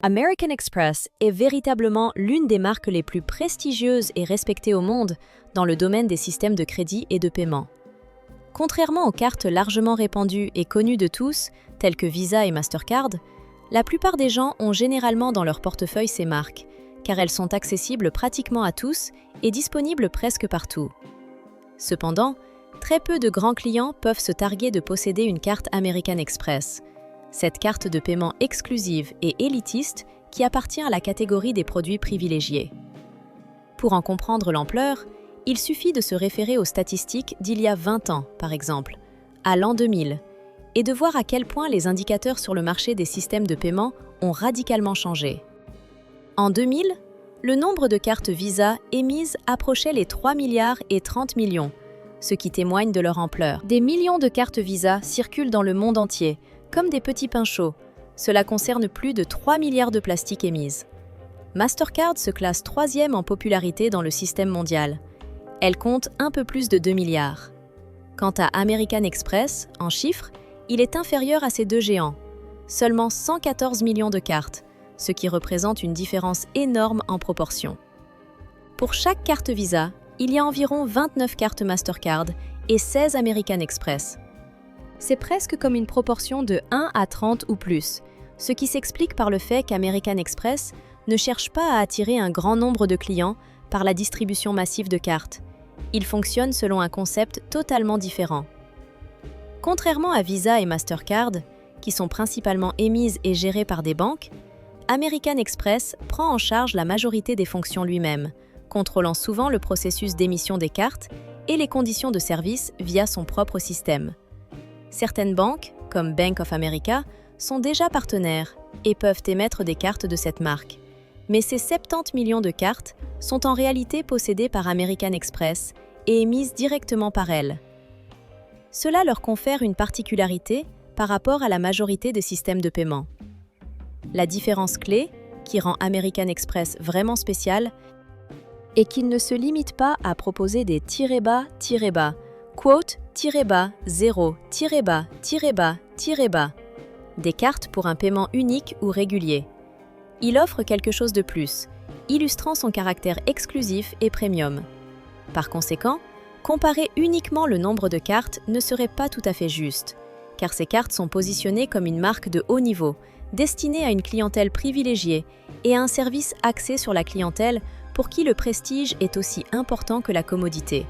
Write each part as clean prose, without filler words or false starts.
American Express est véritablement l'une des marques les plus prestigieuses et respectées au monde dans le domaine des systèmes de crédit et de paiement. Contrairement aux cartes largement répandues et connues de tous, telles que Visa et Mastercard, la plupart des gens ont généralement dans leur portefeuille ces marques, car elles sont accessibles pratiquement à tous et disponibles presque partout. Cependant, très peu de grands clients peuvent se targuer de posséder une carte American Express, cette carte de paiement exclusive et élitiste qui appartient à la catégorie des produits privilégiés. Pour en comprendre l'ampleur, il suffit de se référer aux statistiques d'il y a 20 ans, par exemple, à l'an 2000, et de voir à quel point les indicateurs sur le marché des systèmes de paiement ont radicalement changé. En 2000, le nombre de cartes Visa émises approchait les 3 milliards et 30 millions, ce qui témoigne de leur ampleur. Des millions de cartes Visa circulent dans le monde entier, comme des petits pains chauds. Cela concerne plus de 3 milliards de plastiques émises. Mastercard se classe 3e en popularité dans le système mondial. Elle compte un peu plus de 2 milliards. Quant à American Express, en chiffres, il est inférieur à ces deux géants. Seulement 114 millions de cartes, ce qui représente une différence énorme en proportion. Pour chaque carte Visa, il y a environ 29 cartes Mastercard et 16 American Express. C'est presque comme une proportion de 1 à 30 ou plus, ce qui s'explique par le fait qu'American Express ne cherche pas à attirer un grand nombre de clients par la distribution massive de cartes. Il fonctionne selon un concept totalement différent. Contrairement à Visa et Mastercard, qui sont principalement émises et gérées par des banques, American Express prend en charge la majorité des fonctions lui-même, contrôlant souvent le processus d'émission des cartes et les conditions de service via son propre système. Certaines banques, comme Bank of America, sont déjà partenaires et peuvent émettre des cartes de cette marque. Mais ces 70 millions de cartes sont en réalité possédées par American Express et émises directement par elle. Cela leur confère une particularité par rapport à la majorité des systèmes de paiement. La différence clé, qui rend American Express vraiment spécial, est qu'il ne se limite pas à proposer des tirets-bas, quote, tirez-bas, 0, tirez-bas, tirez-bas, tirez-bas. Des cartes pour un paiement unique ou régulier. Il offre quelque chose de plus, illustrant son caractère exclusif et premium. Par conséquent, comparer uniquement le nombre de cartes ne serait pas tout à fait juste, car ces cartes sont positionnées comme une marque de haut niveau, destinée à une clientèle privilégiée et à un service axé sur la clientèle pour qui le prestige est aussi important que la commodité.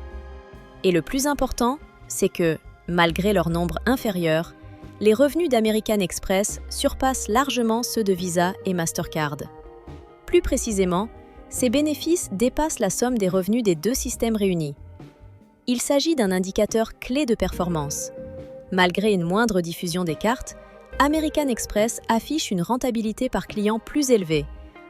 Et le plus important, c'est que, malgré leur nombre inférieur, les revenus d'American Express surpassent largement ceux de Visa et Mastercard. Plus précisément, ces bénéfices dépassent la somme des revenus des deux systèmes réunis. Il s'agit d'un indicateur clé de performance. Malgré une moindre diffusion des cartes, American Express affiche une rentabilité par client plus élevée,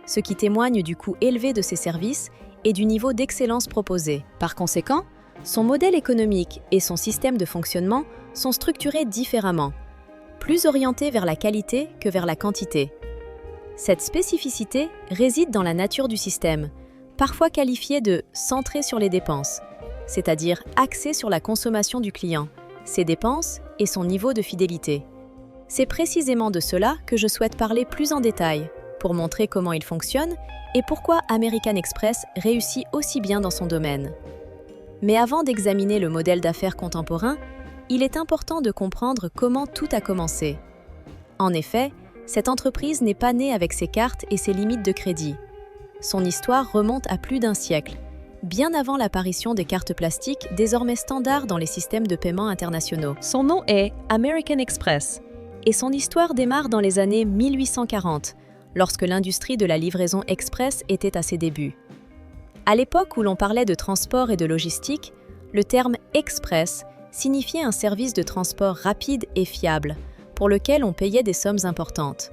ce qui témoigne du coût élevé de ses services et du niveau d'excellence proposé. Par conséquent, son modèle économique et son système de fonctionnement sont structurés différemment, plus orientés vers la qualité que vers la quantité. Cette spécificité réside dans la nature du système, parfois qualifié de « centré sur les dépenses », c'est-à-dire axé sur la consommation du client, ses dépenses et son niveau de fidélité. C'est précisément de cela que je souhaite parler plus en détail, pour montrer comment il fonctionne et pourquoi American Express réussit aussi bien dans son domaine. Mais avant d'examiner le modèle d'affaires contemporain, il est important de comprendre comment tout a commencé. En effet, cette entreprise n'est pas née avec ses cartes et ses limites de crédit. Son histoire remonte à plus d'un siècle, bien avant l'apparition des cartes plastiques désormais standards dans les systèmes de paiement internationaux. Son nom est American Express, et son histoire démarre dans les années 1840, lorsque l'industrie de la livraison express était à ses débuts. À l'époque où l'on parlait de transport et de logistique, le terme « express » signifiait un service de transport rapide et fiable, pour lequel on payait des sommes importantes.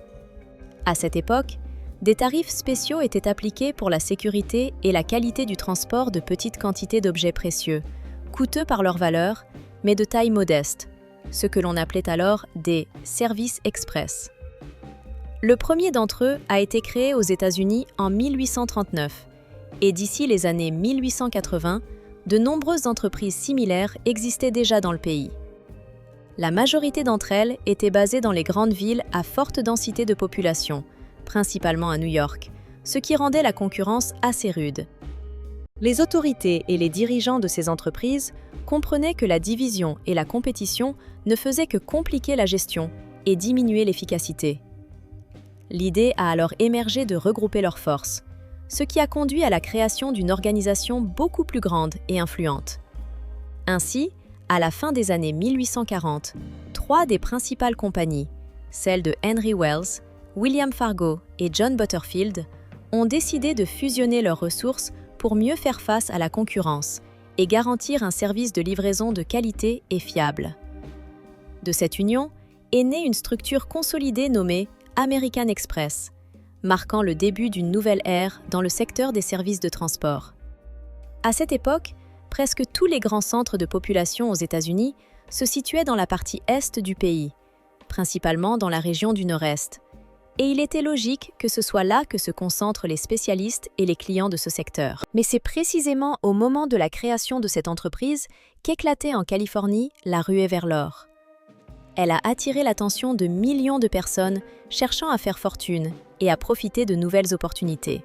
À cette époque, des tarifs spéciaux étaient appliqués pour la sécurité et la qualité du transport de petites quantités d'objets précieux, coûteux par leur valeur, mais de taille modeste, ce que l'on appelait alors des « services express ». Le premier d'entre eux a été créé aux États-Unis en 1839, et d'ici les années 1880, de nombreuses entreprises similaires existaient déjà dans le pays. La majorité d'entre elles étaient basées dans les grandes villes à forte densité de population, principalement à New York, ce qui rendait la concurrence assez rude. Les autorités et les dirigeants de ces entreprises comprenaient que la division et la compétition ne faisaient que compliquer la gestion et diminuer l'efficacité. L'idée a alors émergé de regrouper leurs forces, ce qui a conduit à la création d'une organisation beaucoup plus grande et influente. Ainsi, à la fin des années 1840, 3 des principales compagnies, celles de Henry Wells, William Fargo et John Butterfield, ont décidé de fusionner leurs ressources pour mieux faire face à la concurrence et garantir un service de livraison de qualité et fiable. De cette union est née une structure consolidée nommée American Express, marquant le début d'une nouvelle ère dans le secteur des services de transport. À cette époque, presque tous les grands centres de population aux États-Unis se situaient dans la partie est du pays, principalement dans la région du Nord-Est, et il était logique que ce soit là que se concentrent les spécialistes et les clients de ce secteur. Mais c'est précisément au moment de la création de cette entreprise qu'éclatait en Californie la ruée vers l'or. Elle a attiré l'attention de millions de personnes cherchant à faire fortune et à profiter de nouvelles opportunités.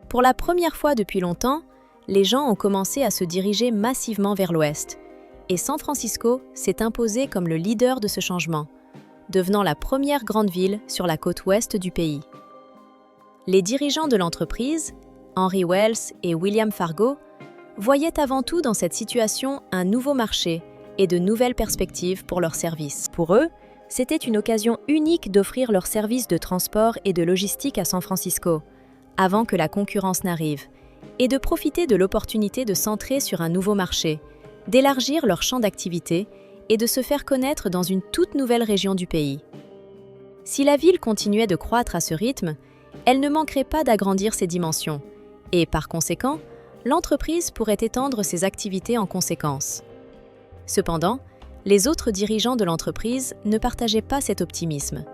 Pour la première fois depuis longtemps, les gens ont commencé à se diriger massivement vers l'ouest, et San Francisco s'est imposé comme le leader de ce changement, devenant la première grande ville sur la côte ouest du pays. Les dirigeants de l'entreprise, Henry Wells et William Fargo, voyaient avant tout dans cette situation un nouveau marché et de nouvelles perspectives pour leurs services. Pour eux, c'était une occasion unique d'offrir leurs services de transport et de logistique à San Francisco, avant que la concurrence n'arrive, et de profiter de l'opportunité de centrer sur un nouveau marché, d'élargir leur champ d'activité et de se faire connaître dans une toute nouvelle région du pays. Si la ville continuait de croître à ce rythme, elle ne manquerait pas d'agrandir ses dimensions, et par conséquent, l'entreprise pourrait étendre ses activités en conséquence. Cependant, les autres dirigeants de l'entreprise ne partageaient pas cet optimisme.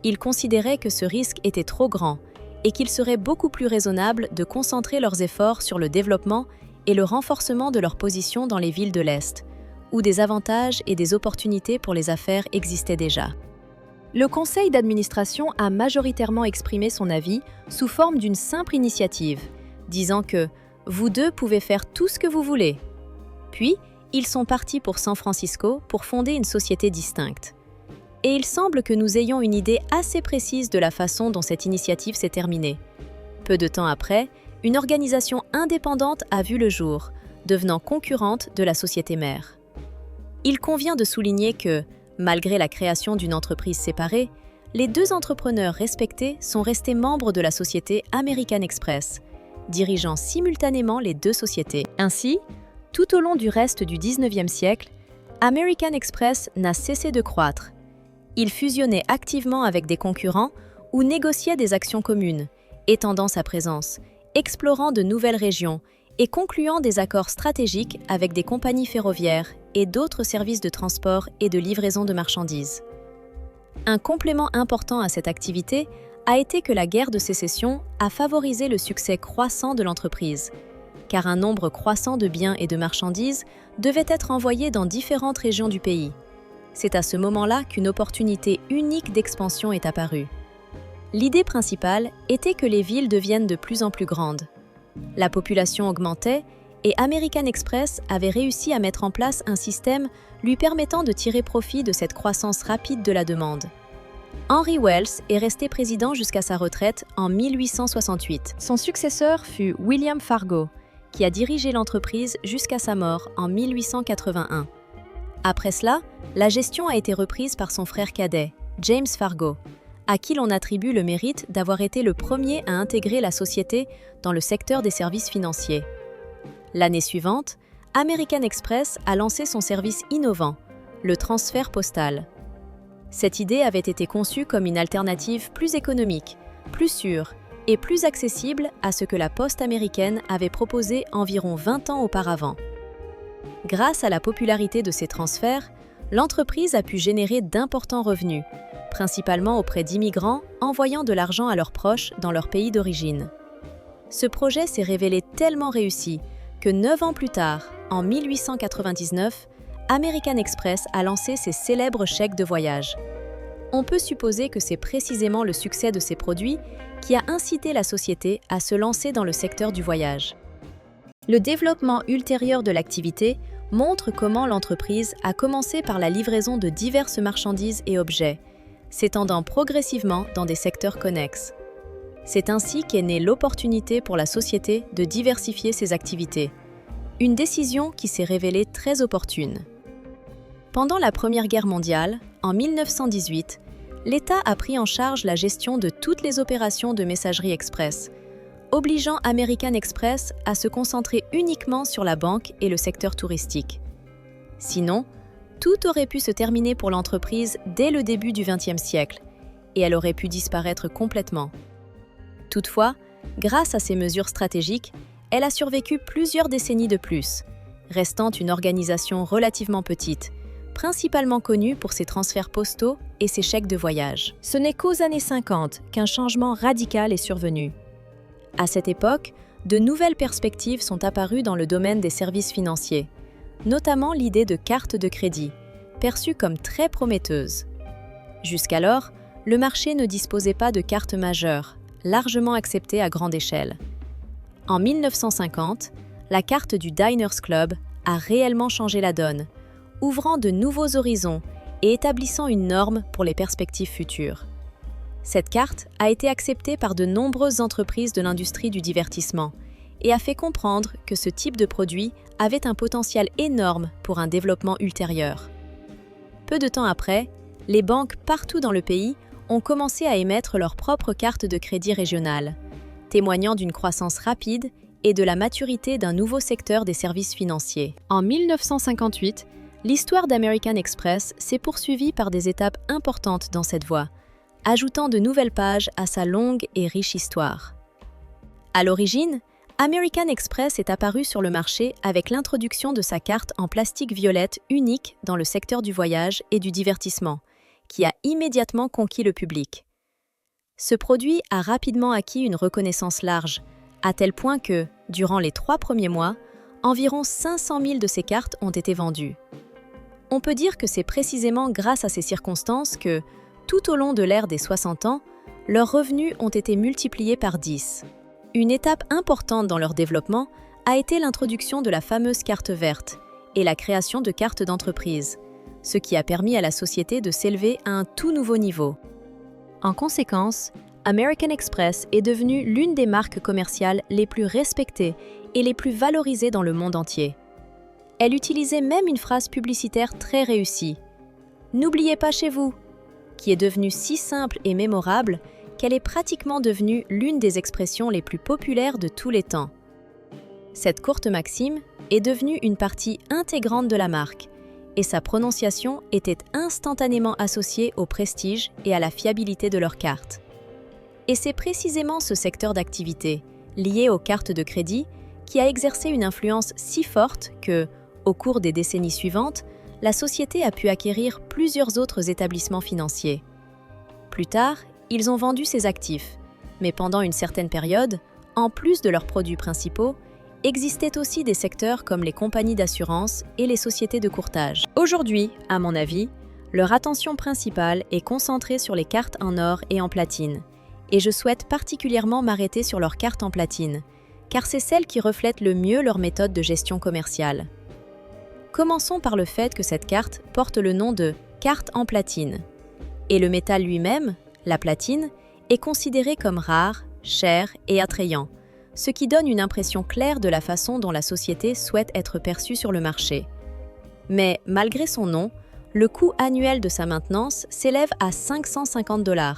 Ils considéraient que ce risque était trop grand et qu'il serait beaucoup plus raisonnable de concentrer leurs efforts sur le développement et le renforcement de leur position dans les villes de l'Est, où des avantages et des opportunités pour les affaires existaient déjà. Le conseil d'administration a majoritairement exprimé son avis sous forme d'une simple initiative, disant que « vous deux pouvez faire tout ce que vous voulez ». Puis, ils sont partis pour San Francisco pour fonder une société distincte. Et il semble que nous ayons une idée assez précise de la façon dont cette initiative s'est terminée. Peu de temps après, une organisation indépendante a vu le jour, devenant concurrente de la société mère. Il convient de souligner que, malgré la création d'une entreprise séparée, les 2 entrepreneurs respectés sont restés membres de la société American Express, dirigeant simultanément les 2 sociétés. Ainsi, tout au long du reste du 19e siècle, American Express n'a cessé de croître. Il fusionnait activement avec des concurrents ou négociait des actions communes, étendant sa présence, explorant de nouvelles régions et concluant des accords stratégiques avec des compagnies ferroviaires et d'autres services de transport et de livraison de marchandises. Un complément important à cette activité a été que la guerre de sécession a favorisé le succès croissant de l'entreprise, car un nombre croissant de biens et de marchandises devait être envoyés dans différentes régions du pays. C'est à ce moment-là qu'une opportunité unique d'expansion est apparue. L'idée principale était que les villes deviennent de plus en plus grandes. La population augmentait et American Express avait réussi à mettre en place un système lui permettant de tirer profit de cette croissance rapide de la demande. Henry Wells est resté président jusqu'à sa retraite en 1868. Son successeur fut William Fargo, qui a dirigé l'entreprise jusqu'à sa mort en 1881. Après cela, la gestion a été reprise par son frère cadet, James Fargo, à qui l'on attribue le mérite d'avoir été le premier à intégrer la société dans le secteur des services financiers. L'année suivante, American Express a lancé son service innovant, le transfert postal. Cette idée avait été conçue comme une alternative plus économique, plus sûre et plus accessible à ce que la Poste américaine avait proposé environ 20 ans auparavant. Grâce à la popularité de ces transferts, l'entreprise a pu générer d'importants revenus, principalement auprès d'immigrants envoyant de l'argent à leurs proches dans leur pays d'origine. Ce projet s'est révélé tellement réussi que 9 ans plus tard, en 1899, American Express a lancé ses célèbres chèques de voyage. On peut supposer que c'est précisément le succès de ces produits qui a incité la société à se lancer dans le secteur du voyage. Le développement ultérieur de l'activité montre comment l'entreprise a commencé par la livraison de diverses marchandises et objets, s'étendant progressivement dans des secteurs connexes. C'est ainsi qu'est née l'opportunité pour la société de diversifier ses activités, une décision qui s'est révélée très opportune. Pendant la Première Guerre mondiale, en 1918, l'État a pris en charge la gestion de toutes les opérations de messagerie express, obligeant American Express à se concentrer uniquement sur la banque et le secteur touristique. Sinon, tout aurait pu se terminer pour l'entreprise dès le début du XXe siècle, et elle aurait pu disparaître complètement. Toutefois, grâce à ces mesures stratégiques, elle a survécu plusieurs décennies de plus, restant une organisation relativement petite, principalement connue pour ses transferts postaux et ses chèques de voyage. Ce n'est qu'aux années 50 qu'un changement radical est survenu. À cette époque, de nouvelles perspectives sont apparues dans le domaine des services financiers, notamment l'idée de carte de crédit, perçue comme très prometteuse. Jusqu'alors, le marché ne disposait pas de cartes majeures, largement acceptées à grande échelle. En 1950, la carte du Diners Club a réellement changé la donne, ouvrant de nouveaux horizons et établissant une norme pour les perspectives futures. Cette carte a été acceptée par de nombreuses entreprises de l'industrie du divertissement et a fait comprendre que ce type de produit avait un potentiel énorme pour un développement ultérieur. Peu de temps après, les banques partout dans le pays ont commencé à émettre leurs propres cartes de crédit régionales, témoignant d'une croissance rapide et de la maturité d'un nouveau secteur des services financiers. En 1958, l'histoire d'American Express s'est poursuivie par des étapes importantes dans cette voie, ajoutant de nouvelles pages à sa longue et riche histoire. À l'origine, American Express est apparu sur le marché avec l'introduction de sa carte en plastique violette unique dans le secteur du voyage et du divertissement, qui a immédiatement conquis le public. Ce produit a rapidement acquis une reconnaissance large, à tel point que, durant les 3 premiers mois, environ 500 000 de ces cartes ont été vendues. On peut dire que c'est précisément grâce à ces circonstances que, tout au long de l'ère des 60 ans, leurs revenus ont été multipliés par 10. Une étape importante dans leur développement a été l'introduction de la fameuse carte verte et la création de cartes d'entreprise, ce qui a permis à la société de s'élever à un tout nouveau niveau. En conséquence, American Express est devenue l'une des marques commerciales les plus respectées et les plus valorisées dans le monde entier. Elle utilisait même une phrase publicitaire très réussie, « N'oubliez pas chez vous », qui est devenue si simple et mémorable qu'elle est pratiquement devenue l'une des expressions les plus populaires de tous les temps. Cette courte maxime est devenue une partie intégrante de la marque, et sa prononciation était instantanément associée au prestige et à la fiabilité de leurs cartes. Et c'est précisément ce secteur d'activité, lié aux cartes de crédit, qui a exercé une influence si forte que, au cours des décennies suivantes, la société a pu acquérir plusieurs autres établissements financiers. Plus tard, ils ont vendu ces actifs, mais pendant une certaine période, en plus de leurs produits principaux, existaient aussi des secteurs comme les compagnies d'assurance et les sociétés de courtage. Aujourd'hui, à mon avis, leur attention principale est concentrée sur les cartes en or et en platine, et je souhaite particulièrement m'arrêter sur leurs cartes en platine, car c'est celles qui reflètent le mieux leur méthode de gestion commerciale. Commençons par le fait que cette carte porte le nom de « carte en platine », et le métal lui-même, la platine, est considéré comme rare, cher et attrayant, ce qui donne une impression claire de la façon dont la société souhaite être perçue sur le marché. Mais malgré son nom, le coût annuel de sa maintenance s'élève à 550 $,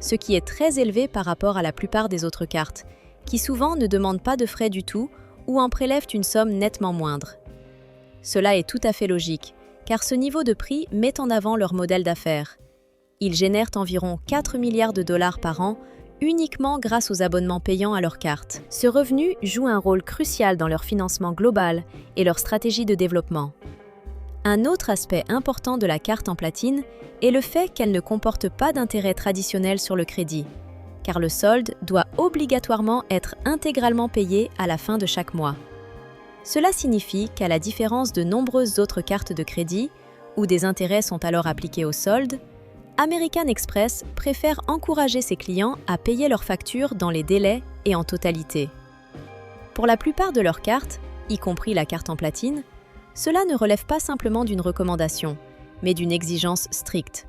ce qui est très élevé par rapport à la plupart des autres cartes, qui souvent ne demandent pas de frais du tout ou en prélèvent une somme nettement moindre. Cela est tout à fait logique, car ce niveau de prix met en avant leur modèle d'affaires. Ils génèrent environ 4 milliards de dollars par an uniquement grâce aux abonnements payants à leurs cartes. Ce revenu joue un rôle crucial dans leur financement global et leur stratégie de développement. Un autre aspect important de la carte en platine est le fait qu'elle ne comporte pas d'intérêt traditionnel sur le crédit, car le solde doit obligatoirement être intégralement payé à la fin de chaque mois. Cela signifie qu'à la différence de nombreuses autres cartes de crédit, où des intérêts sont alors appliqués au solde, American Express préfère encourager ses clients à payer leurs factures dans les délais et en totalité. Pour la plupart de leurs cartes, y compris la carte en platine, cela ne relève pas simplement d'une recommandation, mais d'une exigence stricte.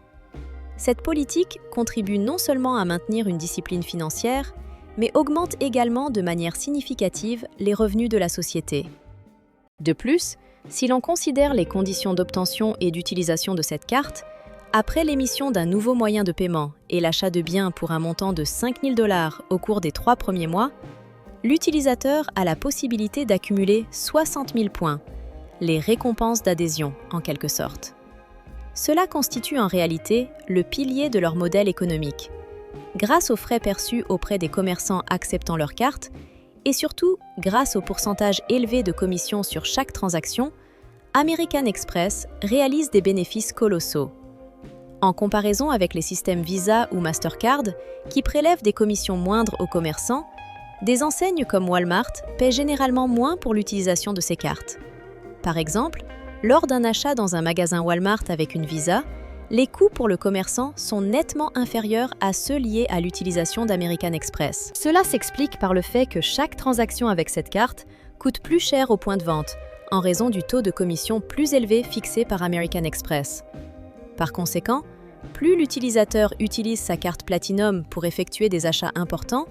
Cette politique contribue non seulement à maintenir une discipline financière, mais augmente également de manière significative les revenus de la société. De plus, si l'on considère les conditions d'obtention et d'utilisation de cette carte, après l'émission d'un nouveau moyen de paiement et l'achat de biens pour un montant de 5 000 $ au cours des 3 premiers mois, l'utilisateur a la possibilité d'accumuler 60 000 points, les récompenses d'adhésion en quelque sorte. Cela constitue en réalité le pilier de leur modèle économique. Grâce aux frais perçus auprès des commerçants acceptant leur carte, et surtout grâce au pourcentage élevé de commissions sur chaque transaction, American Express réalise des bénéfices colossaux. En comparaison avec les systèmes Visa ou Mastercard, qui prélèvent des commissions moindres aux commerçants, des enseignes comme Walmart paient généralement moins pour l'utilisation de ces cartes. Par exemple, lors d'un achat dans un magasin Walmart avec une Visa, les coûts pour le commerçant sont nettement inférieurs à ceux liés à l'utilisation d'American Express. Cela s'explique par le fait que chaque transaction avec cette carte coûte plus cher au point de vente, en raison du taux de commission plus élevé fixé par American Express. Par conséquent, plus l'utilisateur utilise sa carte Platinum pour effectuer des achats importants,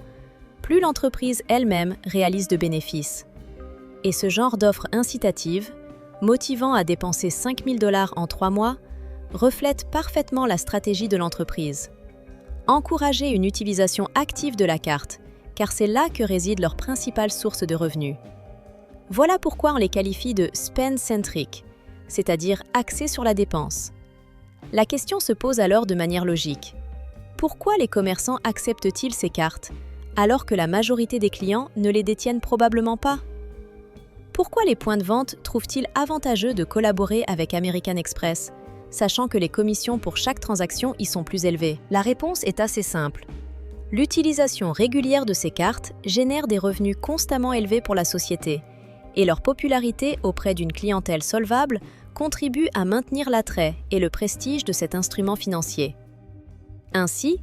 plus l'entreprise elle-même réalise de bénéfices. Et ce genre d'offre incitative, motivant à dépenser 5 000 $ en 3 mois, reflète parfaitement la stratégie de l'entreprise. Encourager une utilisation active de la carte, car c'est là que réside leur principale source de revenus. Voilà pourquoi on les qualifie de spend-centric, c'est-à-dire axés sur la dépense. La question se pose alors de manière logique. Pourquoi les commerçants acceptent-ils ces cartes, alors que la majorité des clients ne les détiennent probablement pas? Pourquoi les points de vente trouvent-ils avantageux de collaborer avec American Express, sachant que les commissions pour chaque transaction y sont plus élevées? La réponse est assez simple. L'utilisation régulière de ces cartes génère des revenus constamment élevés pour la société, et leur popularité auprès d'une clientèle solvable contribue à maintenir l'attrait et le prestige de cet instrument financier. Ainsi,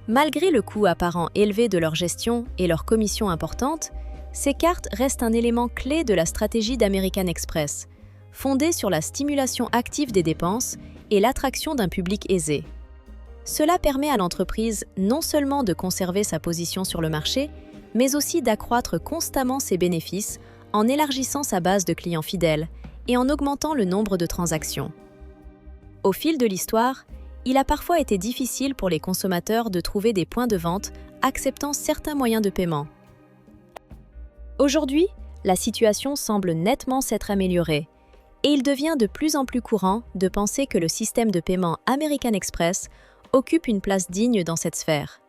malgré le coût apparent élevé de leur gestion et leurs commissions importantes, ces cartes restent un élément clé de la stratégie d'American Express, fondée sur la stimulation active des dépenses et l'attraction d'un public aisé. Cela permet à l'entreprise non seulement de conserver sa position sur le marché, mais aussi d'accroître constamment ses bénéfices en élargissant sa base de clients fidèles et en augmentant le nombre de transactions. Au fil de l'histoire, il a parfois été difficile pour les consommateurs de trouver des points de vente acceptant certains moyens de paiement. Aujourd'hui, la situation semble nettement s'être améliorée, et il devient de plus en plus courant de penser que le système de paiement American Express occupe une place digne dans cette sphère.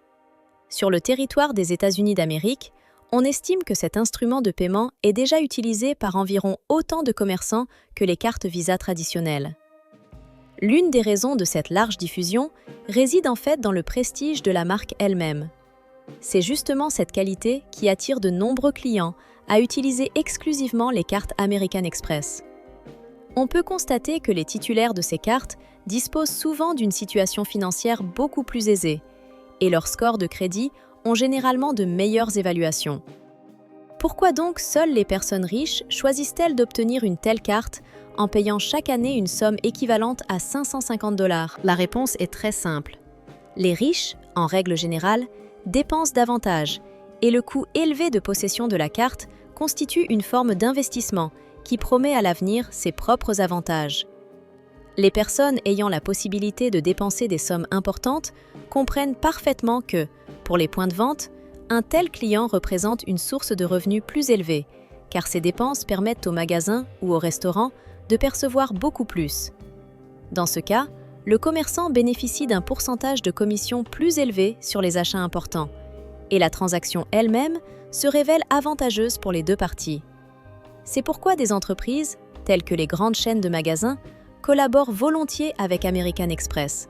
Sur le territoire des États-Unis d'Amérique, on estime que cet instrument de paiement est déjà utilisé par environ autant de commerçants que les cartes Visa traditionnelles. L'une des raisons de cette large diffusion réside en fait dans le prestige de la marque elle-même. C'est justement cette qualité qui attire de nombreux clients à utiliser exclusivement les cartes American Express. On peut constater que les titulaires de ces cartes disposent souvent d'une situation financière beaucoup plus aisée, et leurs scores de crédit ont généralement de meilleures évaluations. Pourquoi donc seules les personnes riches choisissent-elles d'obtenir une telle carte en payant chaque année une somme équivalente à 550 $? La réponse est très simple. Les riches, en règle générale, dépensent davantage, et le coût élevé de possession de la carte constitue une forme d'investissement qui promet à l'avenir ses propres avantages. Les personnes ayant la possibilité de dépenser des sommes importantes comprennent parfaitement que, pour les points de vente, un tel client représente une source de revenus plus élevée, car ces dépenses permettent au magasin ou au restaurant de percevoir beaucoup plus. Dans ce cas, le commerçant bénéficie d'un pourcentage de commission plus élevé sur les achats importants, et la transaction elle-même se révèle avantageuse pour les deux parties. C'est pourquoi des entreprises, telles que les grandes chaînes de magasins, collaborent volontiers avec American Express.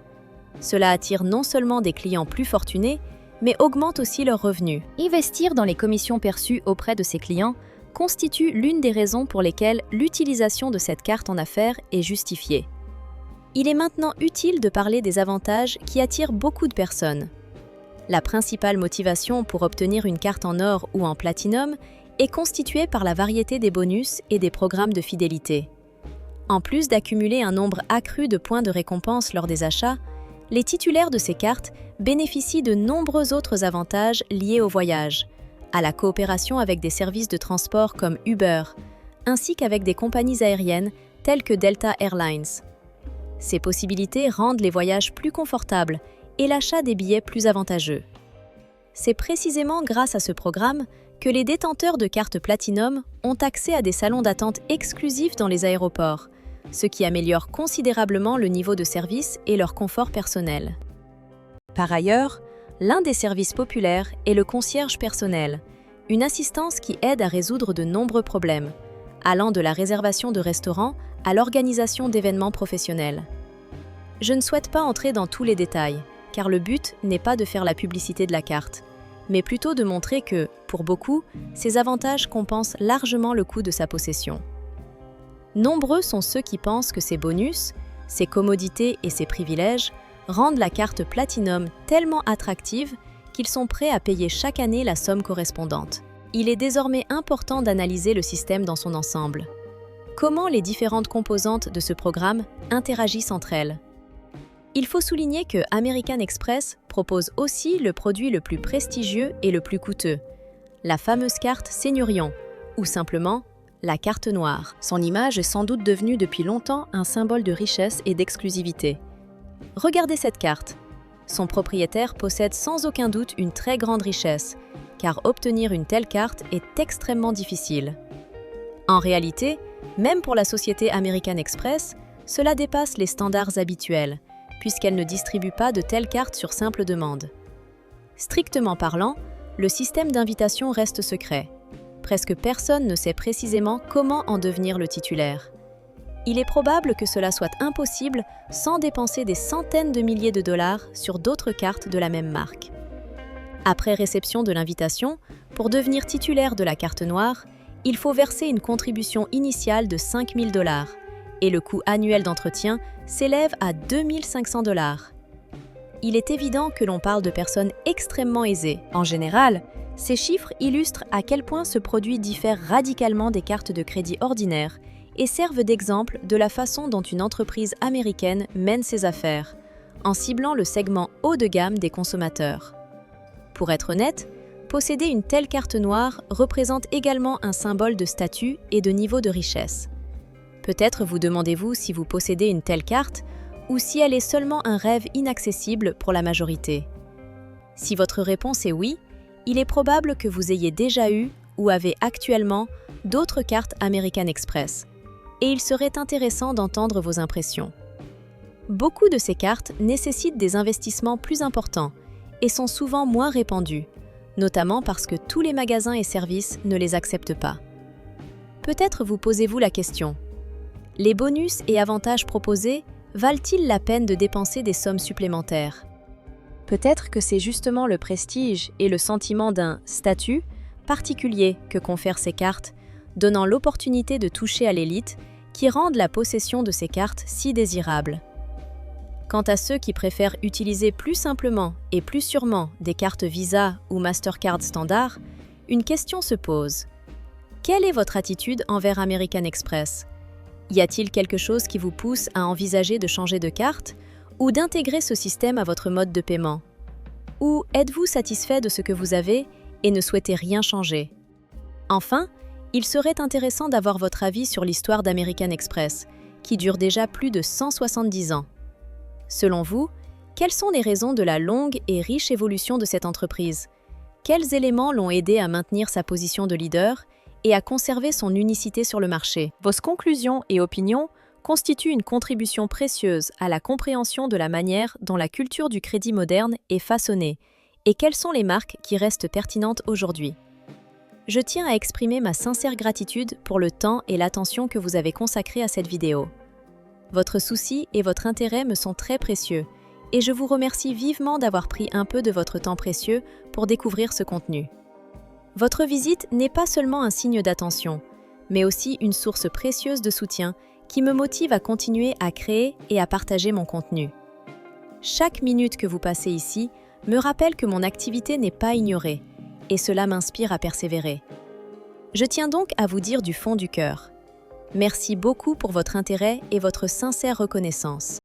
Cela attire non seulement des clients plus fortunés, mais augmente aussi leurs revenus. Investir dans les commissions perçues auprès de ses clients constitue l'une des raisons pour lesquelles l'utilisation de cette carte en affaires est justifiée. Il est maintenant utile de parler des avantages qui attirent beaucoup de personnes. La principale motivation pour obtenir une carte en or ou en platinum est constituée par la variété des bonus et des programmes de fidélité. En plus d'accumuler un nombre accru de points de récompense lors des achats, les titulaires de ces cartes bénéficient de nombreux autres avantages liés au voyage, à la coopération avec des services de transport comme Uber, ainsi qu'avec des compagnies aériennes telles que Delta Airlines. Ces possibilités rendent les voyages plus confortables et l'achat des billets plus avantageux. C'est précisément grâce à ce programme que les détenteurs de cartes Platinum ont accès à des salons d'attente exclusifs dans les aéroports, ce qui améliore considérablement le niveau de service et leur confort personnel. Par ailleurs, l'un des services populaires est le concierge personnel, une assistance qui aide à résoudre de nombreux problèmes, allant de la réservation de restaurants à l'organisation d'événements professionnels. Je ne souhaite pas entrer dans tous les détails, car le but n'est pas de faire la publicité de la carte, mais plutôt de montrer que, pour beaucoup, ces avantages compensent largement le coût de sa possession. Nombreux sont ceux qui pensent que ces bonus, ces commodités et ces privilèges rendent la carte Platinum tellement attractive qu'ils sont prêts à payer chaque année la somme correspondante. Il est désormais important d'analyser le système dans son ensemble. Comment les différentes composantes de ce programme interagissent entre elles? Il faut souligner que American Express propose aussi le produit le plus prestigieux et le plus coûteux, la fameuse carte Seigneurion, ou simplement la carte noire. Son image est sans doute devenue depuis longtemps un symbole de richesse et d'exclusivité. Regardez cette carte. Son propriétaire possède sans aucun doute une très grande richesse, car obtenir une telle carte est extrêmement difficile. En réalité, même pour la société American Express, cela dépasse les standards habituels, puisqu'elle ne distribue pas de telles cartes sur simple demande. Strictement parlant, le système d'invitation reste secret. Presque personne ne sait précisément comment en devenir le titulaire. Il est probable que cela soit impossible sans dépenser des centaines de milliers de dollars sur d'autres cartes de la même marque. Après réception de l'invitation, pour devenir titulaire de la carte noire, il faut verser une contribution initiale de 5 000 $, et le coût annuel d'entretien s'élève à 2 500 $. Il est évident que l'on parle de personnes extrêmement aisées. En général, ces chiffres illustrent à quel point ce produit diffère radicalement des cartes de crédit ordinaires et servent d'exemple de la façon dont une entreprise américaine mène ses affaires, en ciblant le segment haut de gamme des consommateurs. Pour être honnête, posséder une telle carte noire représente également un symbole de statut et de niveau de richesse. Peut-être vous demandez-vous si vous possédez une telle carte ou si elle est seulement un rêve inaccessible pour la majorité. Si votre réponse est oui, il est probable que vous ayez déjà eu ou avez actuellement d'autres cartes American Express, et il serait intéressant d'entendre vos impressions. Beaucoup de ces cartes nécessitent des investissements plus importants et sont souvent moins répandues, notamment parce que tous les magasins et services ne les acceptent pas. Peut-être vous posez-vous la question: les bonus et avantages proposés valent-ils la peine de dépenser des sommes supplémentaires? Peut-être que c'est justement le prestige et le sentiment d'un statut particulier que confèrent ces cartes, donnant l'opportunité de toucher à l'élite, qui rendent la possession de ces cartes si désirable. Quant à ceux qui préfèrent utiliser plus simplement et plus sûrement des cartes Visa ou Mastercard standard, une question se pose. Quelle est votre attitude envers American Express? Y a-t-il quelque chose qui vous pousse à envisager de changer de carte ou d'intégrer ce système à votre mode de paiement? Ou êtes-vous satisfait de ce que vous avez et ne souhaitez rien changer? Enfin, il serait intéressant d'avoir votre avis sur l'histoire d'American Express, qui dure déjà plus de 170 ans. Selon vous, quelles sont les raisons de la longue et riche évolution de cette entreprise? Quels éléments l'ont aidé à maintenir sa position de leader et à conserver son unicité sur le marché? Vos conclusions et opinions constituent une contribution précieuse à la compréhension de la manière dont la culture du crédit moderne est façonnée et quelles sont les marques qui restent pertinentes aujourd'hui. Je tiens à exprimer ma sincère gratitude pour le temps et l'attention que vous avez consacrés à cette vidéo. Votre souci et votre intérêt me sont très précieux et je vous remercie vivement d'avoir pris un peu de votre temps précieux pour découvrir ce contenu. Votre visite n'est pas seulement un signe d'attention, mais aussi une source précieuse de soutien qui me motive à continuer à créer et à partager mon contenu. Chaque minute que vous passez ici me rappelle que mon activité n'est pas ignorée, et cela m'inspire à persévérer. Je tiens donc à vous dire du fond du cœur. Merci beaucoup pour votre intérêt et votre sincère reconnaissance.